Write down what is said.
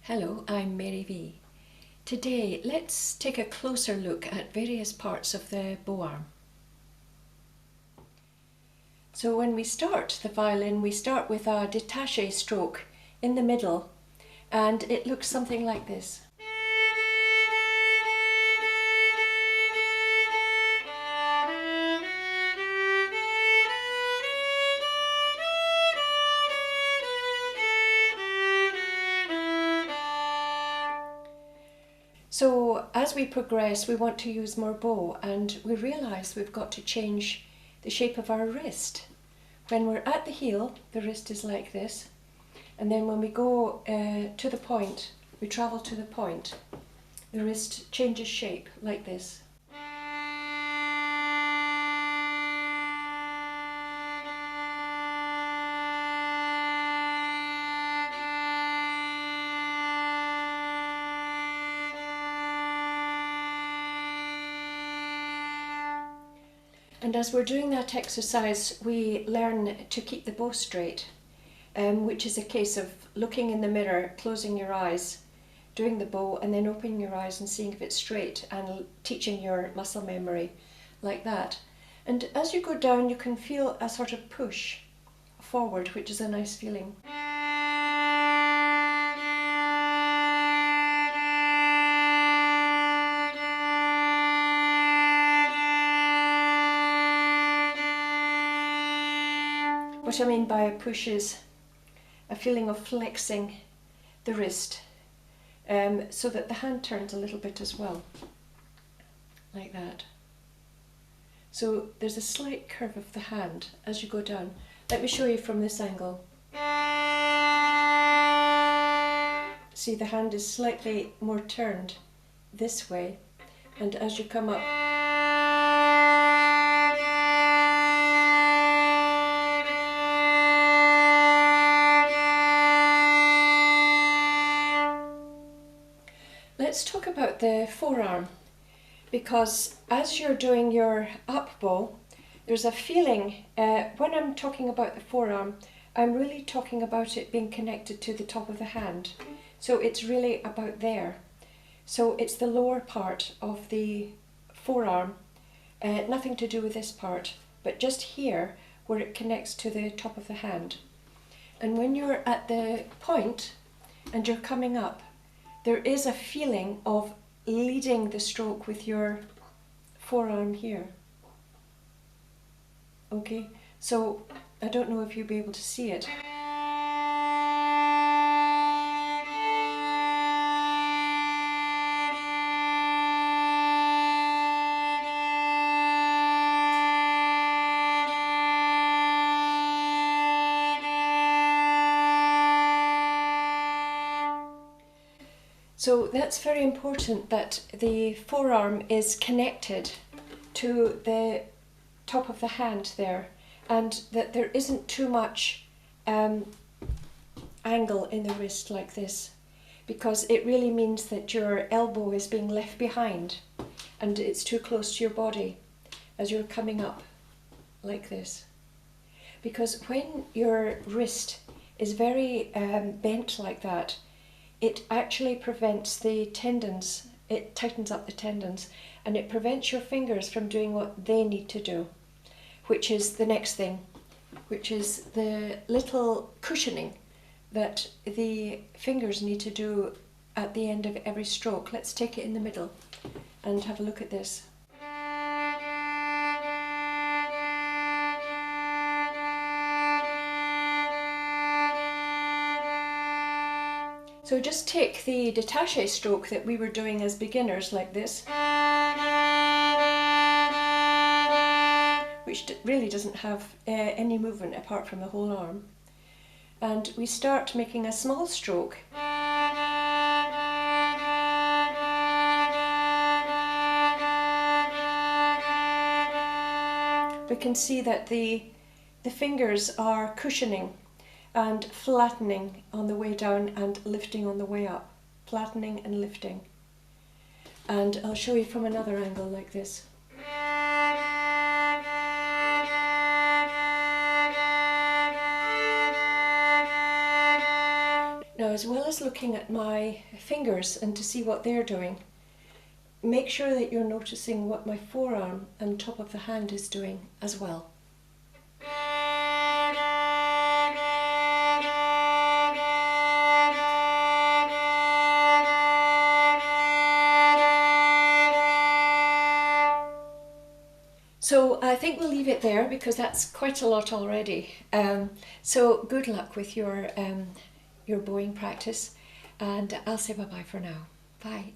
Hello, I'm Mary V. Today, let's take a closer look at various parts of the bow arm. So when we start the violin, we start with a Detache stroke in the middle, and it looks something like this. So as we progress, we want to use more bow, and we realise we've got to change the shape of our wrist. When we're at the heel, the wrist is like this, and then when we go to the point, we travel to the point, the wrist changes shape like this. And as we're doing that exercise, we learn to keep the bow straight, which is a case of looking in the mirror, closing your eyes, doing the bow, and then opening your eyes and seeing if it's straight, and teaching your muscle memory like that. And as you go down, you can feel a sort of push forward, which is a nice feeling. What I mean by a push is a feeling of flexing the wrist so that the hand turns a little bit as well, like that. So there's a slight curve of the hand as you go down. Let me show you from this angle. See, the hand is slightly more turned this way, and as you come up, let's talk about the forearm, because as you're doing your up bow, there's a feeling, when I'm talking about the forearm, I'm really talking about it being connected to the top of the hand. So it's really about there. So it's the lower part of the forearm, nothing to do with this part, but just here where it connects to the top of the hand. And when you're at the point and you're coming up, there is a feeling of leading the stroke with your forearm here. Okay, so I don't know if you'll be able to see it. So that's very important, that the forearm is connected to the top of the hand there, and that there isn't too much angle in the wrist like this, because it really means that your elbow is being left behind and it's too close to your body as you're coming up like this. Because when your wrist is very bent like that, it actually prevents the tendons, it tightens up the tendons, and it prevents your fingers from doing what they need to do, which is the next thing, which is the little cushioning that the fingers need to do at the end of every stroke. Let's take it in the middle and have a look at this. So just take the Detache stroke that we were doing as beginners like this, which really doesn't have any movement apart from the whole arm. And we start making a small stroke. We can see that the fingers are cushioning and flattening on the way down and lifting on the way up. Flattening and lifting. And I'll show you from another angle like this. Now, as well as looking at my fingers and to see what they're doing, make sure that you're noticing what my forearm and top of the hand is doing as well. So I think we'll leave it there because that's quite a lot already. So good luck with your bowing practice, and I'll say bye-bye for now. Bye.